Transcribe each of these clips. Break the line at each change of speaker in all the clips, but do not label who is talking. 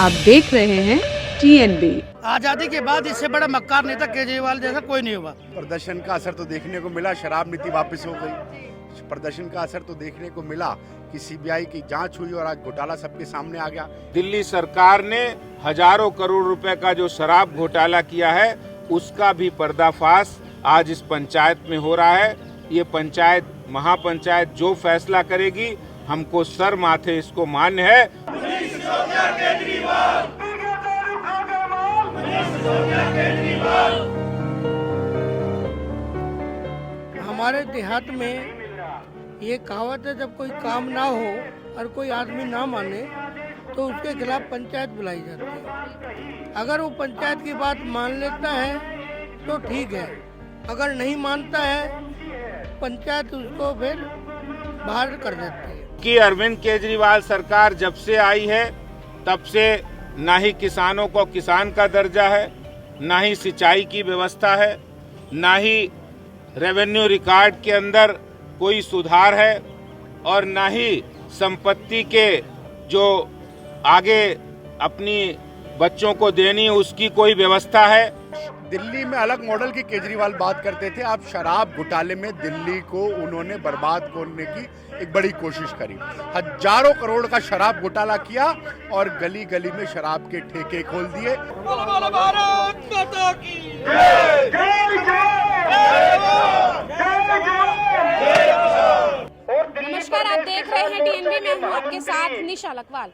आप देख रहे हैं TNB।
आजादी के बाद इससे बड़ा मक्कार नेता केजरीवाल जैसा कोई नहीं हुआ।
प्रदर्शन का असर तो देखने को मिला, शराब नीति वापस हो गई। प्रदर्शन का असर तो देखने को मिला कि सीबीआई की जांच हुई और आज घोटाला सबके सामने आ गया।
दिल्ली सरकार ने हजारों करोड़ रुपए का जो शराब घोटाला किया है उसका भी पर्दाफाश आज इस पंचायत में हो रहा है। ये पंचायत महापंचायत जो फैसला करेगी हमको सर माथे इसको मान्य है।
हमारे देहात में ये कहावत है, जब कोई काम ना हो और कोई आदमी ना माने तो उसके खिलाफ पंचायत बुलाई जाती है। अगर वो पंचायत की बात मान लेता है तो ठीक है, अगर नहीं मानता है पंचायत उसको फिर बाहर कर देती है।
कि अरविंद केजरीवाल सरकार जब से आई है तब से ना ही किसानों को किसान का दर्जा है, ना ही सिंचाई की व्यवस्था है, ना ही रेवेन्यू रिकॉर्ड के अंदर कोई सुधार है और ना ही संपत्ति के जो आगे अपनी बच्चों को देनी उसकी कोई व्यवस्था है।
दिल्ली में अलग मॉडल की केजरीवाल बात करते थे, आप शराब घोटाले में दिल्ली को उन्होंने बर्बाद करने की एक बड़ी कोशिश करी। हजारों करोड़ का शराब घोटाला किया और गली गली में शराब के ठेके खोल दिए।
नमस्कार, आप देख रहे हैं TNB में हूँ आपके साथ निशा लखवाल।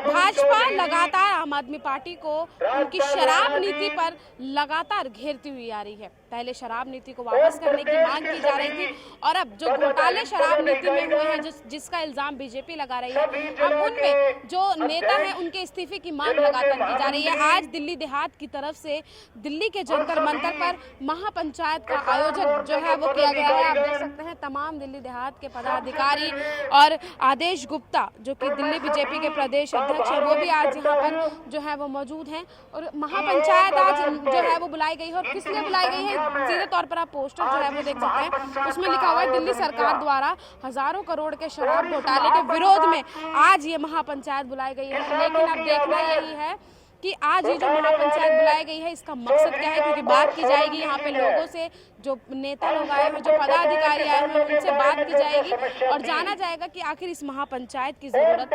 भाजपा लगातार आम आदमी पार्टी को उनकी शराब नीति पर लगातार घेरती हुई आ रही है। पहले शराब नीति को वापस करने की मांग की जा रही थी और अब जो घोटाले शराब नीति में हुए हैं जिसका इल्जाम बीजेपी लगा रही है, अब उनमें जो नेता हैं उनके इस्तीफे की मांग लगातार की जा रही है। आज दिल्ली देहात की तरफ से दिल्ली के जंतर मंतर पर महापंचायत का आयोजन जो है वो किया गया है। आप देख सकते हैं तमाम दिल्ली देहात के पदाधिकारी और आदेश गुप्ता जो कि दिल्ली बीजेपी के प्रदेश अध्यक्ष है वो भी आज यहाँ पर जो है वो मौजूद हैं और महापंचायत आज जो है वो बुलाई गई है। और किस लिए बुलाई गई है, सीधे तौर पर आप पोस्टर जो है वो देख सकते हैं, उसमें लिखा हुआ है दिल्ली सरकार द्वारा हजारों करोड़ के शराब घोटाले के विरोध में आज ये महापंचायत बुलाई गई है। लेकिन अब देखना यही है कि आज ये जो महापंचायत बुलाई गई है इसका मकसद क्या है, क्योंकि बात की जाएगी यहाँ पे लोगों से, जो नेता लोग आए हैं, जो पदाधिकारी आए हैं, उनसे बात की जाएगी और जाना जाएगा कि आखिर इस महापंचायत की जरूरत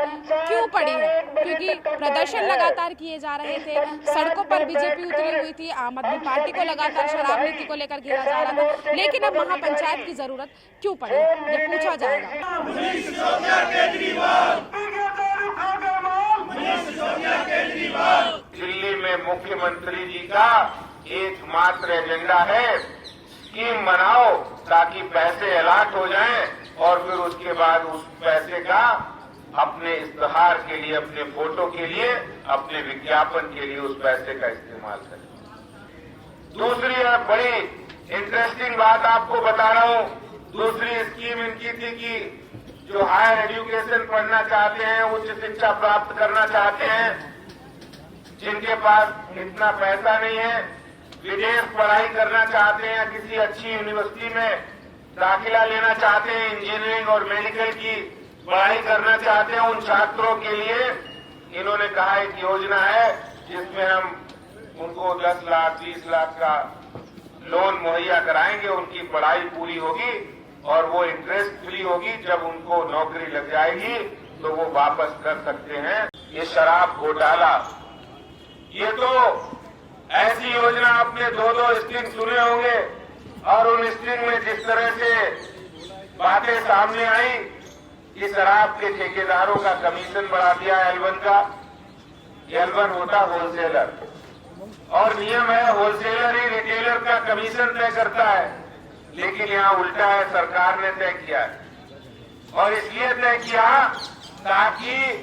क्यों पड़ी है। क्योंकि प्रदर्शन लगातार किए जा रहे थे, सड़कों पर बीजेपी उतरी हुई थी, आम आदमी पार्टी को लगातार शराब नीति को लेकर घेरा जा रहा था, लेकिन अब महापंचायत की जरूरत क्यों पड़ी ये पूछा जाएगा।
दिल्ली में मुख्यमंत्री जी का एकमात्र एजेंडा है स्कीम बनाओ ताकि पैसे अलॉट हो जाएं और फिर उसके बाद उस पैसे का अपने इश्तहार के लिए, अपने फोटो के लिए, अपने विज्ञापन के लिए उस पैसे का इस्तेमाल करें। दूसरी बड़ी इंटरेस्टिंग बात आपको बता रहा हूं, दूसरी स्कीम इनकी थी कि जो हायर एजुकेशन पढ़ना चाहते हैं, उच्च शिक्षा प्राप्त करना चाहते हैं, जिनके पास इतना पैसा नहीं है, विदेश पढ़ाई करना चाहते हैं, किसी अच्छी यूनिवर्सिटी में दाखिला लेना चाहते हैं, इंजीनियरिंग और मेडिकल की पढ़ाई करना चाहते हैं, उन छात्रों के लिए इन्होंने कहा एक योजना है जिसमें हम उनको 10 लाख 20 लाख का लोन मुहैया कराएंगे, उनकी पढ़ाई पूरी होगी और वो इंटरेस्ट फ्री होगी। जब उनको नौकरी लग जाएगी तो वो वापस कर सकते हैं। ये शराब घोटाला, ये तो ऐसी योजना आपने 2-2 स्ट्रिंग सुने होंगे और उन स्ट्रिंग में जिस तरह से बातें सामने आई कि शराब के ठेकेदारों का कमीशन बढ़ा दिया L1 का। L1 होता होलसेलर और नियम है होलसेलर ही रिटेलर का कमीशन तय करता है, लेकिन यहाँ उल्टा है, सरकार ने तय किया है और इसलिए तय किया ताकि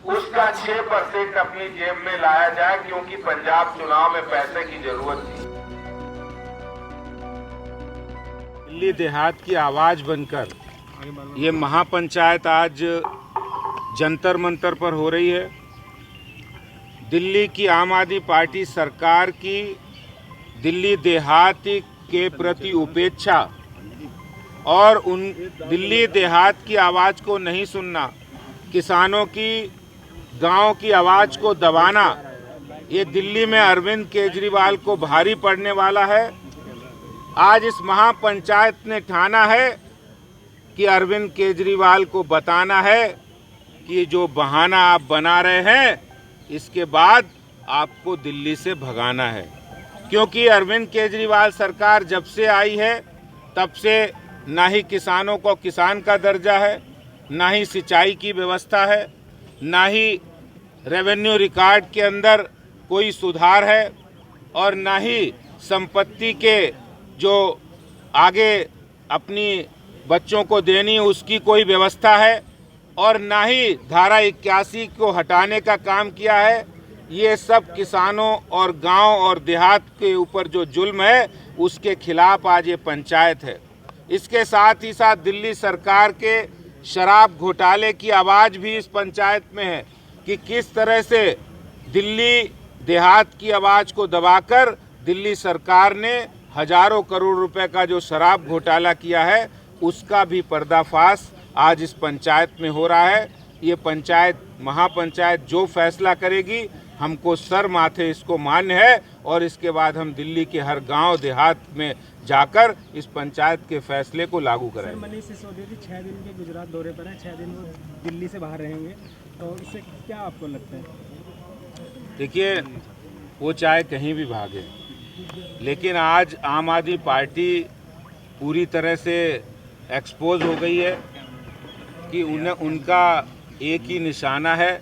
उसका 6% अपनी जेब में लाया जाए, क्योंकि पंजाब चुनाव में पैसे की जरूरत थी। दिल्ली देहात की आवाज बनकर ये महापंचायत आज जंतर मंतर पर हो रही है। दिल्ली की आम आदमी पार्टी सरकार की दिल्ली देहात के प्रति उपेक्षा और उन दिल्ली देहात की आवाज़ को नहीं सुनना, किसानों की
गांव की आवाज को दबाना, ये दिल्ली में अरविंद केजरीवाल को भारी पड़ने वाला है। आज इस महापंचायत ने ठाना है कि अरविंद केजरीवाल को बताना है कि जो बहाना आप बना रहे हैं, इसके बाद आपको दिल्ली से भगाना है। क्योंकि अरविंद केजरीवाल सरकार जब से आई है तब से ना ही किसानों को किसान का दर्जा है, ना ही सिंचाई की व्यवस्था है, ना ही रेवेन्यू रिकॉर्ड के अंदर कोई सुधार है, और ना ही संपत्ति के जो आगे अपनी बच्चों को देनी उसकी कोई व्यवस्था है, और ना ही धारा 81 को हटाने का काम किया है। ये सब किसानों और गांव और देहात के ऊपर जो जुल्म है उसके खिलाफ आज ये पंचायत है। इसके साथ ही साथ दिल्ली सरकार के शराब घोटाले की आवाज भी इस पंचायत में है कि किस तरह से दिल्ली देहात की आवाज को दबाकर दिल्ली सरकार ने हजारों करोड़ रुपए का जो शराब घोटाला किया है उसका भी पर्दाफाश आज इस पंचायत में हो रहा है। ये पंचायत महापंचायत जो फैसला करेगी हमको सर माथे इसको मान्य है, और इसके बाद हम दिल्ली के हर गांव देहात में जाकर इस पंचायत के फैसले को लागू कराएंगे।
मनीष सिसोदिया जी 6 दिन के गुजरात दौरे पर हैं, 6 दिन वो दिल्ली से बाहर रहेंगे, तो इससे क्या आपको लगता है?
देखिए, वो चाहे कहीं भी भागे, लेकिन आज आम आदमी पार्टी पूरी तरह से एक्सपोज हो गई है कि उनका एक ही निशाना है,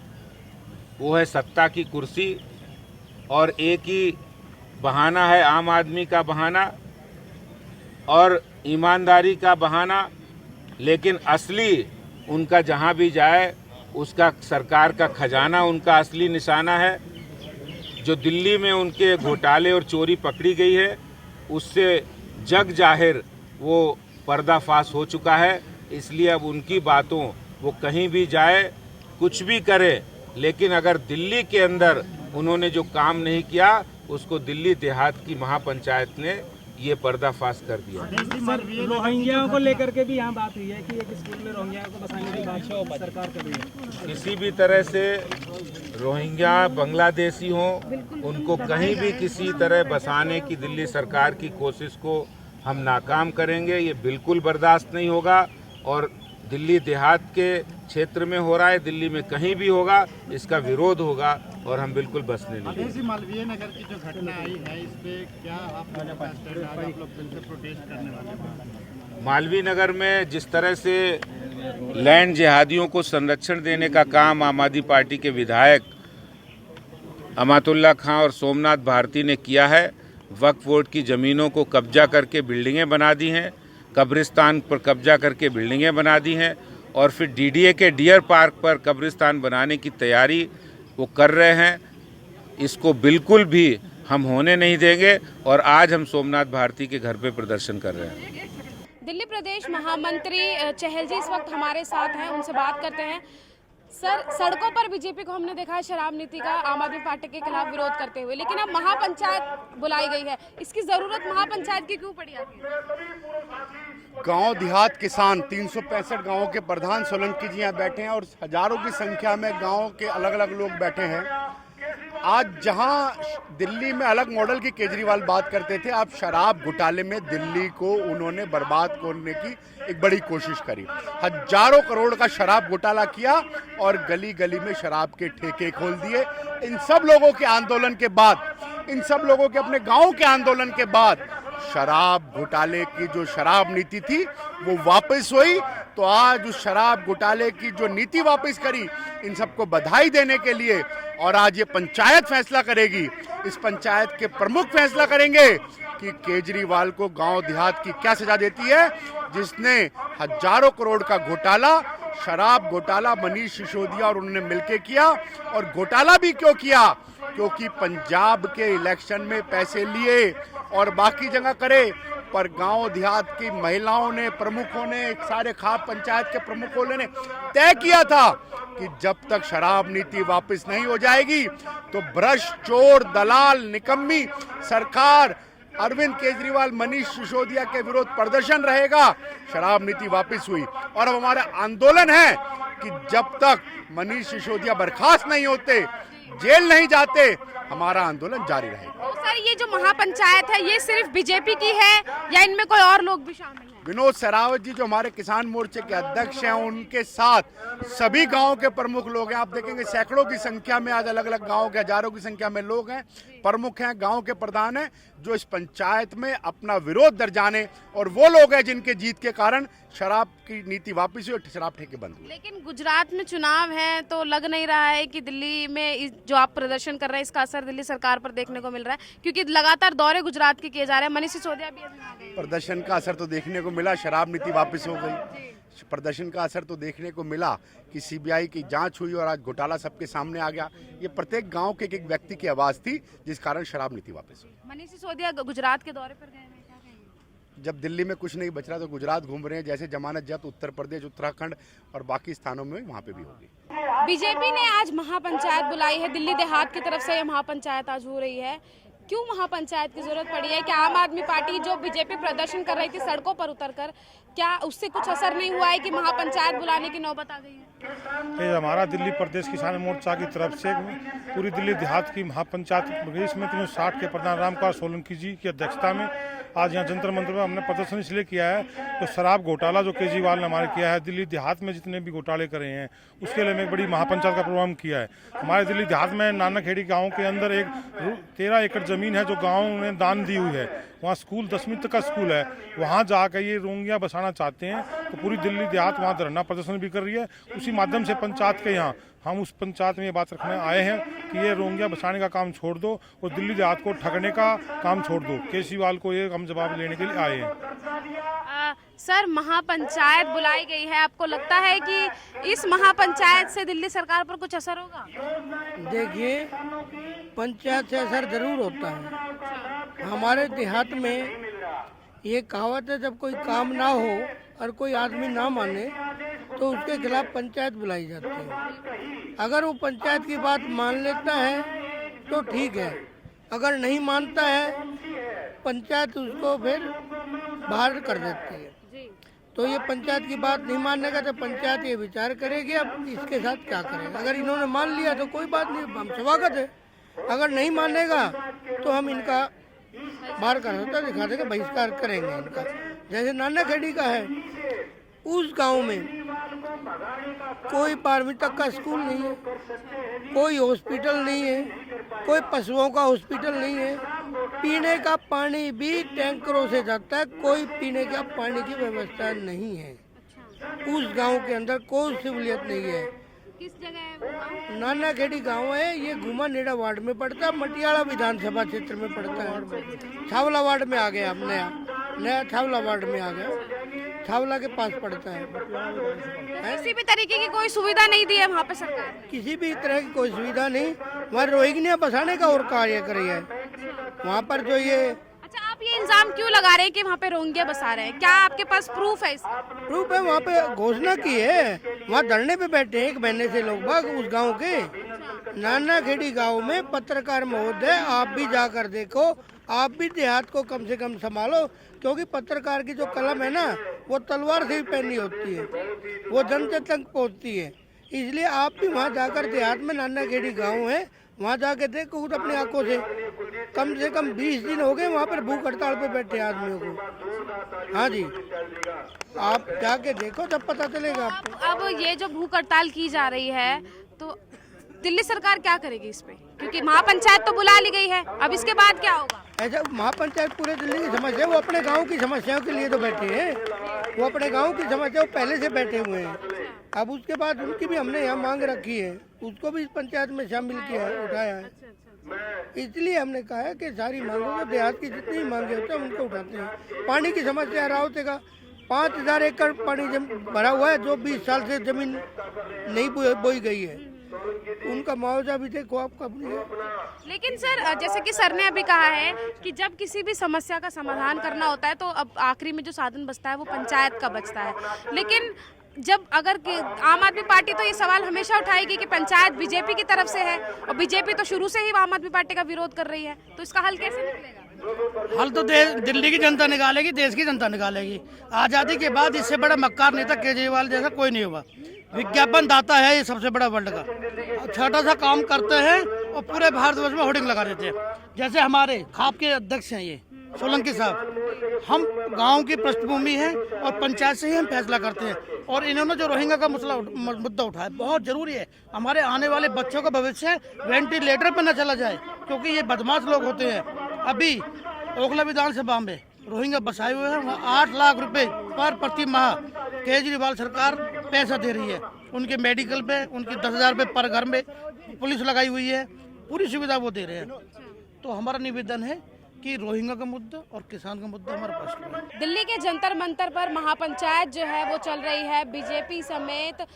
वो है सत्ता की कुर्सी, और एक ही बहाना है आम आदमी का बहाना और ईमानदारी का बहाना। लेकिन असली उनका जहां भी जाए उसका सरकार का खजाना उनका असली निशाना है। जो दिल्ली में उनके घोटाले और चोरी पकड़ी गई है उससे जग जाहिर वो पर्दाफाश हो चुका है। इसलिए अब उनकी बातों वो कहीं भी जाए कुछ भी करे, लेकिन अगर दिल्ली के अंदर उन्होंने जो काम नहीं किया उसको दिल्ली देहात की महापंचायत ने ये पर्दाफाश कर दिया।
रोहिंग्याओं को लेकर के भी यहाँ बात हुई है कि एक स्कूल में रोहिंग्याओं को बसाने की बात सरकार कर रही है।
किसी भी तरह से रोहिंग्या बांग्लादेशी हों, उनको कहीं भी किसी तरह बसाने की दिल्ली सरकार की कोशिश को हम नाकाम करेंगे। ये बिल्कुल बर्दाश्त नहीं होगा, और दिल्ली देहात के क्षेत्र में हो रहा है, दिल्ली में कहीं भी होगा, इसका विरोध होगा और हम बिल्कुल बसने नहीं देंगे।
मालवीय नगर की जो घटना आई है, इस पे क्या आप लोग प्रोटेस्ट करने वाले?
मालवीय नगर में जिस तरह से लैंड जिहादियों को संरक्षण देने का काम आम आदमी पार्टी के विधायक अमातुल्ला खां और सोमनाथ भारती ने किया है, वक्फ बोर्ड की ज़मीनों को कब्जा करके बिल्डिंगें बना दी हैं, कब्रिस्तान पर कब्जा करके बिल्डिंगें बना दी हैं, और फिर डीडीए के डियर पार्क पर कब्रिस्तान बनाने की तैयारी वो कर रहे हैं। इसको बिल्कुल भी हम होने नहीं देंगे, और आज हम सोमनाथ भारती के घर पे प्रदर्शन कर रहे हैं।
दिल्ली प्रदेश महामंत्री चहल जी इस वक्त हमारे साथ हैं, उनसे बात करते हैं। सर, सड़कों पर बीजेपी को हमने देखा है शराब नीति का आम आदमी पार्टी के खिलाफ विरोध करते हुए, लेकिन अब महापंचायत बुलाई गई है, इसकी जरूरत महापंचायत की क्यों पड़ी आती है?
गांव देहात किसान 365 गांवों के प्रधान सोलंकी जी यहाँ बैठे हैं, और हजारों की संख्या में गांव के अलग अलग लोग बैठे हैं। आज जहां दिल्ली में अलग मॉडल की केजरीवाल बात करते थे, आप शराब घोटाले में दिल्ली को उन्होंने बर्बाद करने की एक बड़ी कोशिश करी। हजारों करोड़ का शराब घोटाला किया और गली गली में शराब के ठेके खोल दिए। इन सब लोगों के आंदोलन के बाद, इन सब लोगों के अपने गांव के आंदोलन के बाद शराब घोटाले की जो शराब नीति थी वो वापस हुई। तो आज उस शराब घोटाले की जो नीति वापस करी, इन सबको बधाई देने के लिए, और आज ये पंचायत फैसला करेगी। इस पंचायत के प्रमुख फैसला करेंगे कि केजरीवाल को गांव देहात की क्या सजा देती है, जिसने हजारों करोड़ का घोटाला, शराब घोटाला मनीष सिसोदिया और उन्होंने मिलकर किया। और घोटाला भी क्यों किया? क्योंकि पंजाब के इलेक्शन में पैसे लिए और बाकी जगह करे, पर गांव देहात की महिलाओं ने, प्रमुखों ने, सारे खाप पंचायत के प्रमुखों ने तय किया था कि जब तक शराब नीति वापस नहीं हो जाएगी तो भ्रष्ट, चोर, दलाल, निकम्मी सरकार अरविंद केजरीवाल, मनीष सिसोदिया के विरोध प्रदर्शन रहेगा। शराब नीति वापस हुई, और अब हमारा आंदोलन है कि जब तक मनीष सिसोदिया बर्खास्त नहीं होते, जेल नहीं जाते, हमारा आंदोलन जारी रहेगा।
तो सर ये जो महापंचायत है ये सिर्फ बीजेपी की है या इनमें कोई और लोग भी शामिल हैं?
विनोद सहरावत जी जो हमारे किसान मोर्चे के अध्यक्ष हैं, उनके साथ सभी गांव के प्रमुख लोग हैं। आप देखेंगे सैकड़ों की संख्या में आज अलग अलग गांव के, हजारों की संख्या में लोग हैं, प्रमुख हैं, गांव के प्रधान हैं, जो इस पंचायत में अपना विरोध दर्जाने, और वो लोग हैं जिनके जीत के कारण शराब की नीति वापस हुई और शराब ठेके बंद हुए।
लेकिन गुजरात में चुनाव है तो लग नहीं रहा है कि दिल्ली में जो आप प्रदर्शन कर रहे हैं इसका असर दिल्ली सरकार पर देखने को मिल रहा है, क्योंकि लगातार दौरे गुजरात के किए जा रहे हैं। मनीष सिसोदिया भी अभी आ गए।
प्रदर्शन का असर तो देखने को मिला, शराब नीति वापस हो गई। प्रदर्शन का असर तो देखने को मिला कि सीबीआई की जांच हुई और आज घोटाला सबके सामने आ गया। ये प्रत्येक गांव के एक व्यक्ति की आवाज थी जिस कारण शराब नीति वापस हुई।
मनीष सिसोदिया गुजरात के दौरे पर गए हैं, क्या कहेंगे?
जब दिल्ली में कुछ नहीं बच रहा तो गुजरात घूम रहे हैं, जैसे जमानत जब्त उत्तर प्रदेश, उत्तराखंड और बाकी स्थानों में वहाँ पे भी होगी।
बीजेपी ने आज महापंचायत बुलाई है, दिल्ली देहात की तरफ से यह महापंचायत आज हो रही है। क्यों महापंचायत की जरूरत पड़ी है? क्या आम आदमी पार्टी जो बीजेपी प्रदर्शन कर रही थी सड़कों पर उतरकर, क्या उससे कुछ असर नहीं हुआ है कि महापंचायत बुलाने की नौबत आ गई है?
ये हमारा दिल्ली प्रदेश किसान मोर्चा की तरफ से पूरी दिल्ली देहात की महापंचायत इसमें 360 के प्रधान रामकुमार सोलंकी जी की अध्यक्षता में आज यहाँ जंतर मंतर में हमने प्रदर्शन इसलिए किया है तो शराब घोटाला जो केजरीवाल ने हमारे किया है, दिल्ली देहात में जितने भी घोटाले करे हैं उसके लिए एक बड़ी महापंचायत का प्रोग्राम किया है। हमारे दिल्ली देहात में नानाखेड़ी गांव के अंदर एक 13 एकड़ जमीन है जो गांव ने दान दी हुई है, वहाँ स्कूल 10वीं तक का स्कूल है, वहाँ जाकर ये रोंगियाँ बसाना चाहते हैं। तो पूरी दिल्ली देहात वहाँ धरना प्रदर्शन भी कर रही है। उसी माध्यम से पंचायत के यहाँ हम उस पंचायत में ये बात रखने आए हैं कि ये रोंगियाँ बसाने का काम छोड़ दो और दिल्ली देहात को ठगने का काम छोड़ दो। केजरीवाल को ये हम जवाब लेने के लिए आए हैं।
सर महापंचायत बुलाई गई है, आपको लगता है कि इस महापंचायत से दिल्ली सरकार पर कुछ असर होगा?
देखिए, पंचायत से असर जरूर होता है। हमारे देहात में ये कहावत है, जब कोई काम ना हो और कोई आदमी ना माने तो उसके खिलाफ पंचायत बुलाई जाती है। अगर वो पंचायत की बात मान लेता है तो ठीक है, अगर नहीं मानता है पंचायत उसको फिर बाहर कर देती है। तो ये पंचायत की बात नहीं मानने का तो पंचायत ये विचार करेगी अब इसके साथ क्या करेगा। अगर इन्होंने मान लिया तो कोई बात नहीं, हम स्वागत है। अगर नहीं मानेगा तो हम इनका बाहर कर सकते, दिखा देंगे, बहिष्कार करेंगे इनका। जैसे नानाखेड़ी का है, उस गांव में कोई 12वीं तक का स्कूल नहीं है, कोई हॉस्पिटल नहीं है, कोई पशुओं का हॉस्पिटल नहीं है, पीने का पानी भी टैंकरों से जाता है, कोई पीने का पानी की व्यवस्था नहीं है। उस गांव के अंदर कोई सहूलियत नहीं है।
किस जगह है वो गाँव?
नानाखेड़ी गांव है, ये घुमा नेड़ा वार्ड में पड़ता है, मटियाला विधानसभा क्षेत्र में पड़ता है। छावला वार्ड में आ गया, अब नया छावला वार्ड में आ गया, छावला के पास पड़ता है।
किसी भी तरीके की कोई सुविधा नहीं दी है वहाँ पे सरकार ने?
किसी भी तरह की कोई सुविधा नहीं। वहाँ रोहिंग्या बसाने का और कार्य कर रही है वहाँ पर जो ये।
अच्छा, आप ये इल्जाम क्यों लगा रहे हैं कि वहाँ पे रोहिंग्या बसा रहे हैं? क्या आपके पास प्रूफ है इसका?
प्रूफ है, वहाँ पे घोषणा की है, वहाँ धरने पे बैठे हैं 1 महीने से लोग बाग उस गांव के। नानाखेड़ी गांव में पत्रकार महोदय, आप भी जाकर देखो, आप भी देहात को कम से कम संभालो, क्योंकि पत्रकार की जो कलम है ना वो तलवार से भी पैनी होती है, वो जनता तक पहुँचती है। इसलिए आप भी वहाँ जाकर देहात में नानाखेड़ी गांव है, वहाँ जाके देखो खुद अपनी आंखों से कम 20 दिन हो गए वहाँ पर भूख हड़ताल पे बैठे आदमियों को। हाँ जी, आप जाके देखो तब पता चलेगा आपको।
अब ये जो भूख हड़ताल की जा रही है तो दिल्ली सरकार क्या करेगी इस पे? क्योंकि महापंचायत तो बुला ली गई है, अब इसके बाद क्या होगा?
ऐसा महापंचायत पूरे दिल्ली की समस्या, वो अपने गांव की समस्याओं के लिए तो बैठे हैं, वो अपने गांव की समस्या पहले से बैठे हुए हैं। अब उसके बाद उनकी भी हमने यहाँ मांग रखी है, उसको भी इस पंचायत में शामिल किया है, उठाया है। इसलिए हमने कहा है कि सारी मांगों को, देहात की जितनी मांगे होते हैं उनको उठाते हैं। पानी की समस्या रावते का 5000 एकड़ पानी भरा हुआ है, जो 20 साल से जमीन नहीं बोई गई है, उनका मुआवजा भी देखो आप कब नहीं है।
लेकिन सर, जैसे कि सर ने अभी कहा है कि जब किसी भी समस्या का समाधान करना होता है तो अब आखिरी में जो साधन बचता है वो पंचायत का बचता है। लेकिन जब अगर आम आदमी पार्टी तो ये सवाल हमेशा उठाएगी कि पंचायत बीजेपी की तरफ से है और बीजेपी तो शुरू से ही आम आदमी पार्टी का विरोध कर रही है, तो इसका हल कैसे निकलेगा?
हल तो दिल्ली की जनता निकालेगी, देश की जनता निकालेगी। आज़ादी के बाद इससे बड़ा मक्कार नेता केजरीवाल जैसा कोई नहीं हुआ।
विज्ञापन दाता है ये सबसे बड़ा वर्ल्ड का। छोटा सा काम करते हैं और पूरे भारतवर्ष में होर्डिंग लगा देते हैं। जैसे हमारे खाप के अध्यक्ष हैं ये सोलंकी साहब, हम गांव की पृष्ठभूमि है और पंचायत से ही हम फैसला करते हैं। और इन्होंने जो रोहिंग्या का मुद्दा उठाया बहुत जरूरी है। हमारे आने वाले बच्चों का भविष्य वेंटिलेटर पर न चला जाए, क्योंकि ये बदमाश लोग होते हैं। अभी ओखला विधानसभा में रोहिंग्या बसाए हुए हैं, वहाँ 8 लाख रुपए पर प्रति माह केजरीवाल सरकार पैसा दे रही है। उनके मेडिकल पे उनकी 10,000 रुपये पर घर में पुलिस लगाई हुई है, पूरी सुविधा वो दे रहे हैं। तो हमारा निवेदन है कि रोहिंग्या का मुद्दा और किसान का मुद्दा हमारे पास है।
दिल्ली के जंतर मंतर पर महापंचायत जो है वो चल रही है। बीजेपी समेत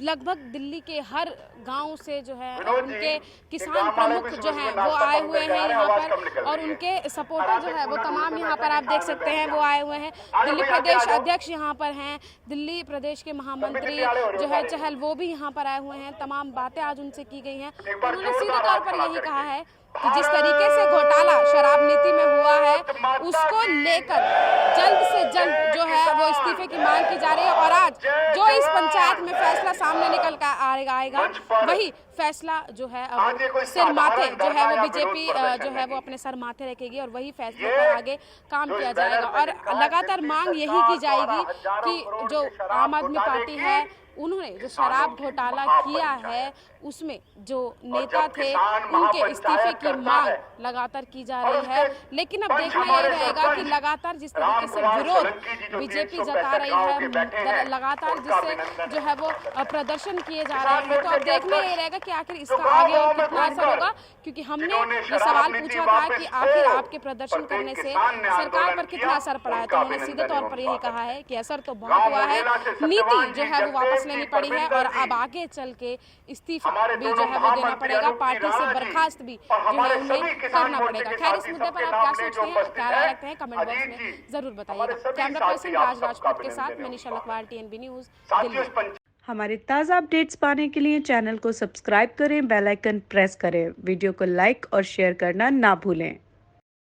लगभग दिल्ली के हर गांव से जो है उनके किसान प्रमुख जो हैं वो आए हुए हैं यहाँ पर, और उनके सपोर्टर जो है वो तमाम यहाँ पर आप देख सकते हैं वो आए हुए हैं। दिल्ली प्रदेश अध्यक्ष यहाँ पर हैं, दिल्ली प्रदेश के महामंत्री जो है चहल वो भी यहाँ पर आए हुए हैं। तमाम बातें आज उनसे की गई हैं। उन्होंने सीधे तौर पर यही कहा है कि जिस तरीके से घोटाला शराब नीति में हुआ है उसको लेकर जल्द से जल्द जो है वो इस्तीफे की मांग की जा रही है। और आज जो इस पंचायत में फैसला सामने निकल कर आएगा वही फैसला जो है अब सिर माथे जो है वो बीजेपी जो है वो अपने सर माथे रखेगी और वही फैसले पर आगे काम किया जाएगा। और लगातार मांग यही की जाएगी कि जो आम आदमी पार्टी है उन्होंने जो शराब घोटाला किया है उसमें जो नेता थे उनके इस्तीफे की मांग लगातार की जा रही है। लेकिन अब देखना यही रहेगा कि लगातार जिस तरीके से विरोध बीजेपी जता रही है, लगातार जिससे जो है वो प्रदर्शन किए जा रहे हैं, तो अब देखना यही रहेगा कि आखिर इसका आगे और कितना असर होगा। क्योंकि हमने ये सवाल पूछा था कि आखिर आपके प्रदर्शन करने से सरकार पर कितना असर पड़ा है, तो उन्होंने सीधे तौर पर यही कहा है कि असर तो बहुत हुआ है, नीति जो है वो वापस लेनी पड़ी है और अब आगे चल के इस्तीफा भी जो है वो देना पड़ेगा, पार्टी से बर्खास्त भी जो है उन्हें करना पड़ेगा। खैर, इस मुद्दे पर आप क्या सोचते हैं, क्या राय रखते हैं, कमेंट बॉक्स में जरूर बताइएगा। कैमरा पर्सन राज राजपूत के साथ मैं निशा लखवार, TNB न्यूज दिल्ली।
हमारे ताज़ा अपडेट्स पाने के लिए चैनल को सब्सक्राइब करें, बेल आइकन प्रेस करें, वीडियो को लाइक और शेयर करना ना भूलें।